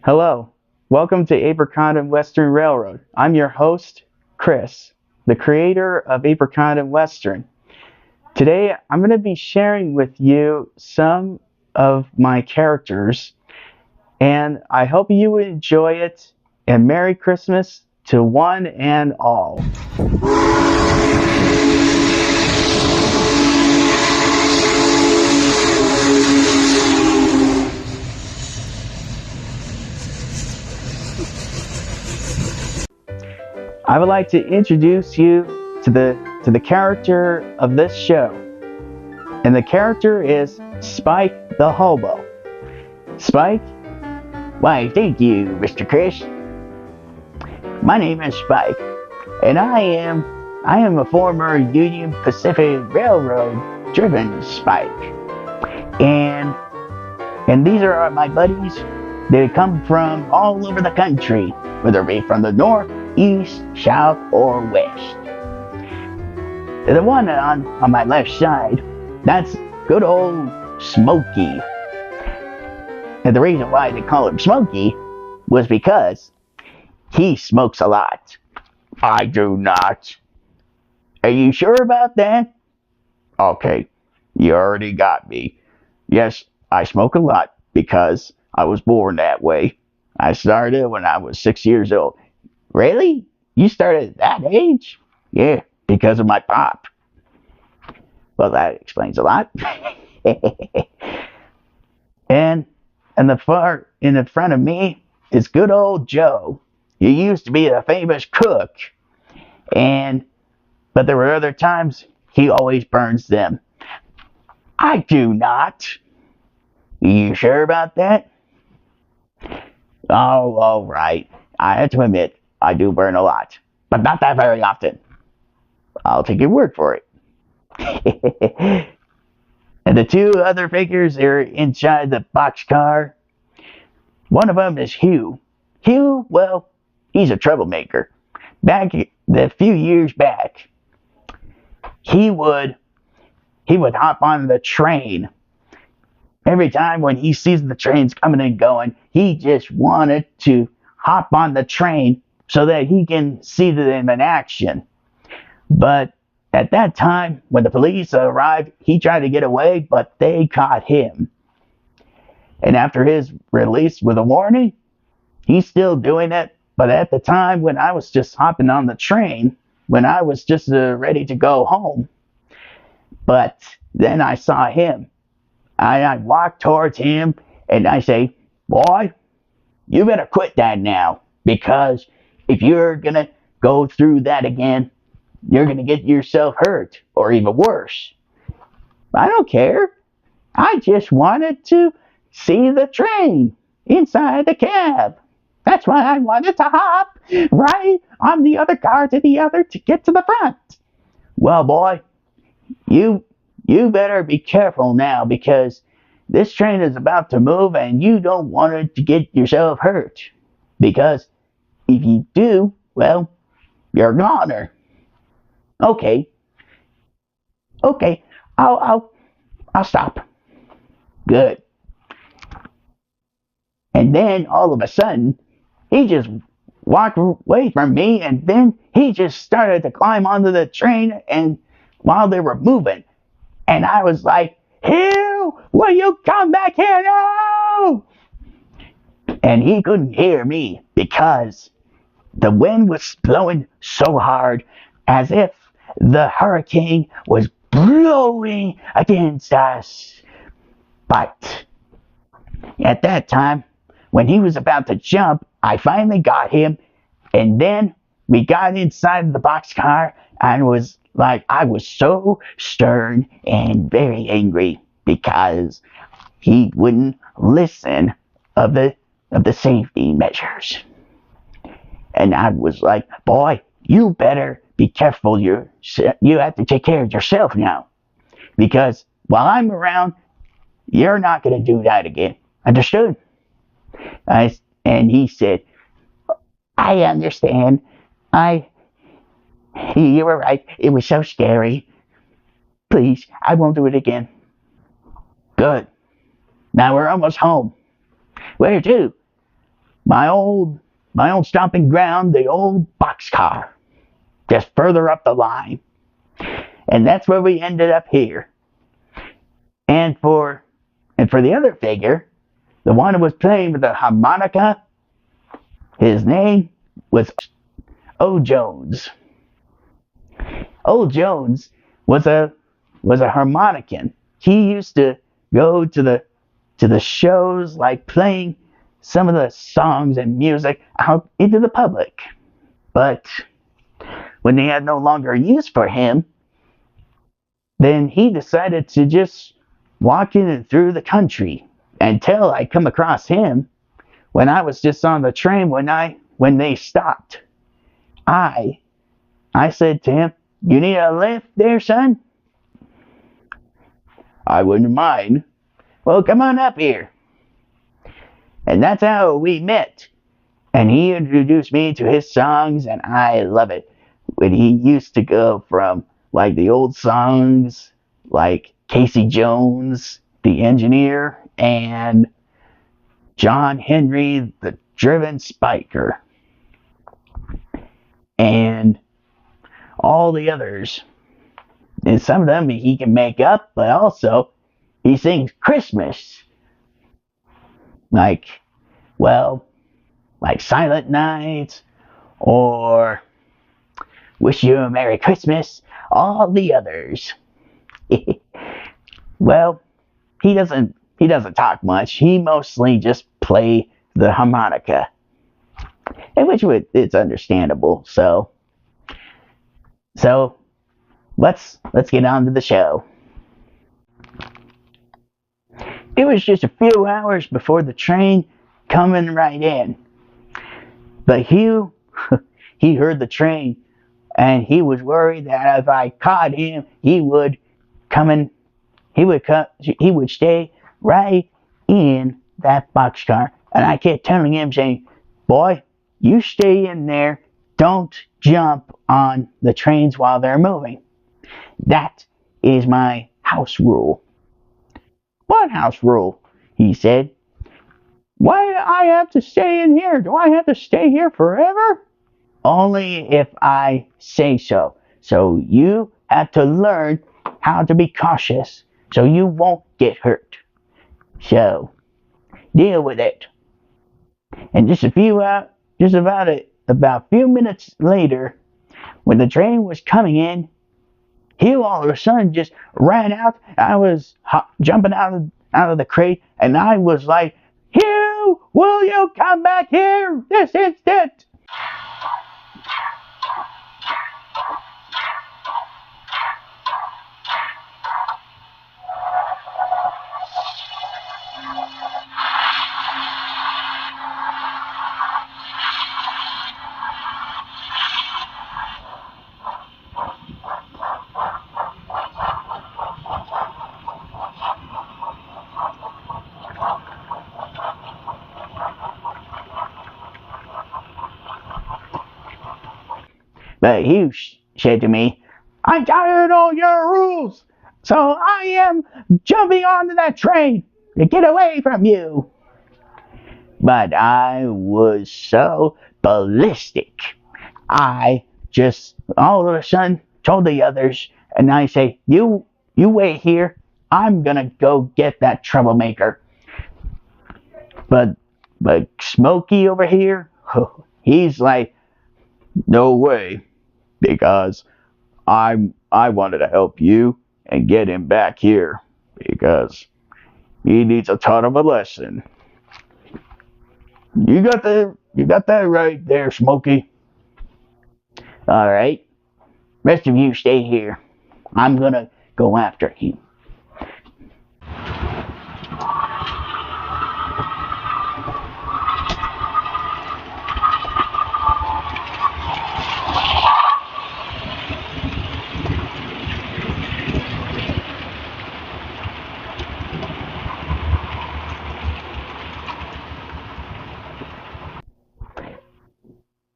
Hello, welcome to Apricot and Western Railroad. I'm your host, Chris, the creator of Apricot and Western. Today, I'm going to be sharing with you some of my characters, and I hope you enjoy it. And Merry Christmas to one and all. I would like to introduce you to the character of this show. And the character is Spike the Hobo. Spike? Why, thank you, Mr. Chris. My name is Spike, and I am a former Union Pacific Railroad driven Spike. And these are my buddies. They come from all over the country, whether it be from the north, east, south, or west. The one on my left side, that's good old Smokey. And the reason why they call him Smokey was because he smokes a lot. I do not. Are you sure about that? Okay, you already got me. Yes, I smoke a lot because I was born that way. I started when I was 6 years old. Really? You started at that age? Yeah, because of my pop. Well, that explains a lot. and in the front of me is good old Joe. He used to be a famous cook, but there were other times he always burns them. I do not. You sure about that? Oh, all right. I have to admit, I do burn a lot, but not that very often. I'll take your word for it. And the two other figures are inside the boxcar. One of them is Hugh. Hugh, well, he's a troublemaker. A few years back, he would hop on the train. Every time when he sees the trains coming and going, he just wanted to hop on the train so that he can see them in action. But at that time, when the police arrived, he tried to get away, but they caught him. And after his release with a warning, he's still doing it. But at the time when I was just hopping on the train, when I was just ready to go home, but then I saw him. I walked towards him and I say, boy, you better quit that now, because if you're going to go through that again, you're going to get yourself hurt, or even worse. I don't care. I just wanted to see the train inside the cab. That's why I wanted to hop right on the other car to get to the front. Well, boy, you better be careful now, because this train is about to move and you don't want it to get yourself hurt. Because if you do, well, you're a goner. Okay, I'll stop. Good. And then all of a sudden, he just walked away from me, and then he just started to climb onto the train, and while they were moving, and I was like, Hugh, will you come back here now? And he couldn't hear me because the wind was blowing so hard, as if the hurricane was blowing against us. But at that time, when he was about to jump, I finally got him, and then we got inside the boxcar, and I was so stern and very angry because he wouldn't listen of the safety measures. And I was like, boy, you better be careful. You have to take care of yourself now, because while I'm around, you're not going to do that again. Understood? And he said, I understand. You were right. It was so scary. Please, I won't do it again. Good. Now we're almost home. Where to? my old stomping ground, the old boxcar, just further up the line. And that's where we ended up here. And for the other figure, the one who was playing with the harmonica, his name was O. Jones. O. Jones was a harmonican. He used to go to the shows, like playing some of the songs and music out into the public. But when they had no longer use for him, then he decided to just walk in and through the country, until I come across him when I was just on the train when they stopped. I said to him, "You need a lift there, son?" "I wouldn't mind." "Well, come on up here." And that's how we met. And he introduced me to his songs, and I love it. When he used to go from like the old songs, like Casey Jones, the engineer, and John Henry, the driven spiker, and all the others. And some of them he can make up, but also he sings Christmas. Like Silent Night, or Wish You a Merry Christmas, all the others. Well, he doesn't talk much. He mostly just play the harmonica, and which it's understandable. So let's get on to the show. It was just a few hours before the train coming right in. But Hugh, he heard the train, and he was worried that if I caught him, he would stay right in that boxcar. And I kept telling him, saying, "Boy, you stay in there. Don't jump on the trains while they're moving. That is my house rule." "What house rule?" he said. "Why do I have to stay in here? Do I have to stay here forever?" "Only if I say so. So you have to learn how to be cautious so you won't get hurt. So deal with it." And about a few minutes later, when the train was coming in, Hugh all of a sudden just ran out. I was jumping out of the crate, and I was like, "Hugh, will you come back here this instant?" But Hugh said to me, "I'm tired of all your rules, so I am jumping onto that train to get away from you." But I was so ballistic. I just all of a sudden told the others, and I say, you wait here. I'm gonna go get that troublemaker." But Smokey over here, he's like, "No way, because I wanted to help you and get him back here, because he needs a ton of a lesson." You got that right there, Smokey. "All right, rest of you stay here. I'm gonna go after him."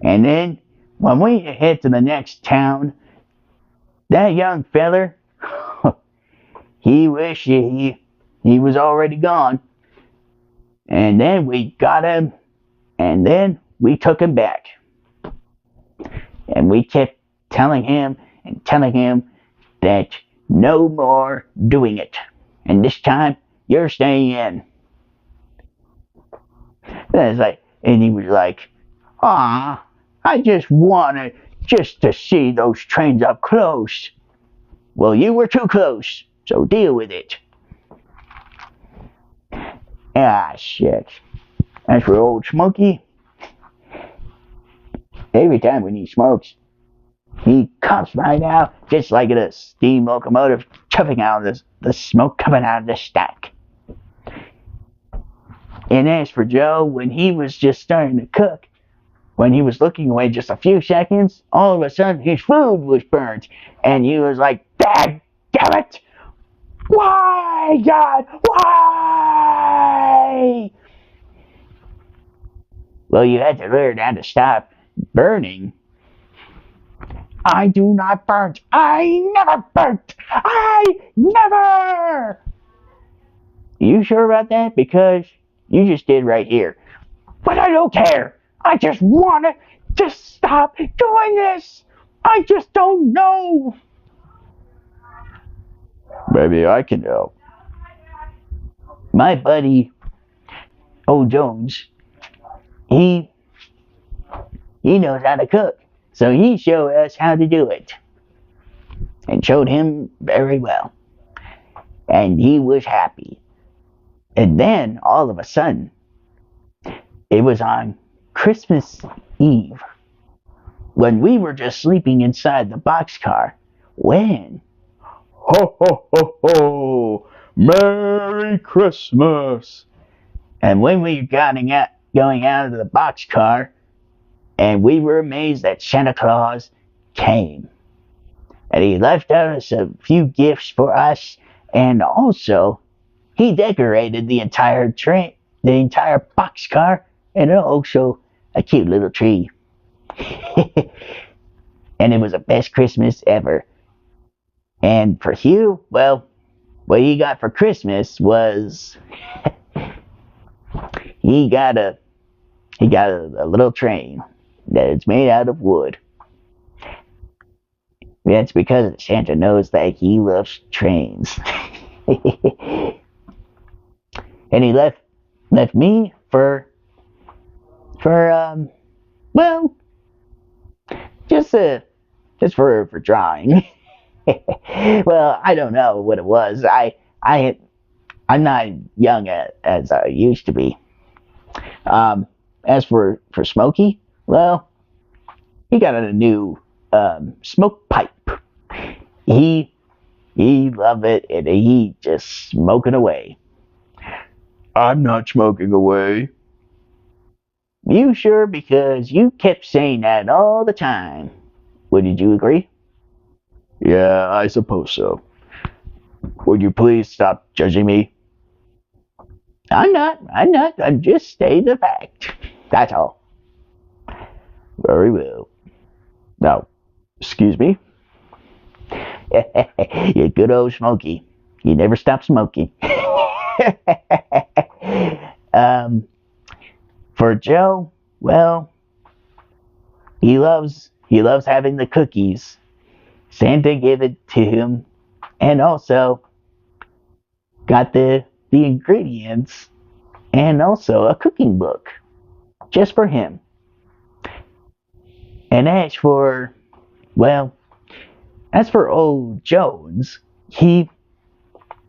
And then, when we head to the next town, that young feller, he wished he was already gone. And then we got him And then we took him back. And we kept telling him and telling him that no more doing it. And this time, you're staying in. And he was like, "Ah, I just wanted just to see those trains up close." Well, you were too close, so deal with it. Ah, shit. As for old Smokey, every time when he smokes, he comes right out just like a steam locomotive chuffing out the smoke coming out of the stack. And as for Joe, when he was just starting to cook, when he was looking away just a few seconds, all of a sudden his food was burnt. And he was like, "Dad, damn it! Why, God? Why?" Well, you had to learn how to stop burning. I do not burn. I never burnt. I never. You sure about that? Because you just did right here. But I don't care. I just want to stop doing this. I just don't know. Maybe I can help. My buddy, old Jones, he knows how to cook. So he showed us how to do it. And showed him very well. And he was happy. And then, all of a sudden, it was on Christmas Eve, when we were just sleeping inside the boxcar, when, "Ho, ho, ho, ho! Merry Christmas!" And when we were going out of the boxcar, and we were amazed that Santa Claus came. And he left us a few gifts for us, and also, he decorated the entire boxcar, and also a cute little tree. And it was the best Christmas ever. And for Hugh, well, what he got for Christmas was he got a little train that is made out of wood. That's because Santa knows that he loves trains. And he left me for well, just for drawing. Well, I don't know what it was. I'm not young as I used to be. As for Smokey, well, he got a new smoke pipe. He loved it, and he just smoking away. I'm not smoking away. You sure? Because you kept saying that all the time. Wouldn't you agree? Yeah, I suppose so. Would you please stop judging me? I'm not. I'm just stating the fact. That's all. Very well. Now, excuse me. You good old Smokey. You never stop smoking. For Joe, well, he loves having the cookies. Santa gave it to him, and also got the ingredients, and also a cooking book just for him. And as for old Jones, he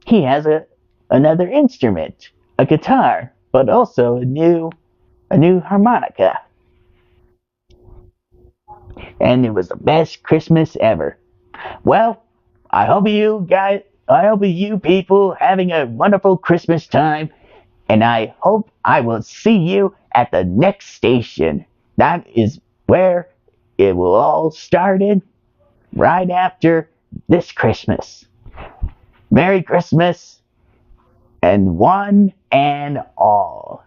has another instrument, a guitar, but also a new harmonica. And it was the best Christmas ever. Well, I hope you people having a wonderful Christmas time, and I hope I will see you at the next station. That is where it will all started, right after this Christmas. Merry Christmas, and one and all.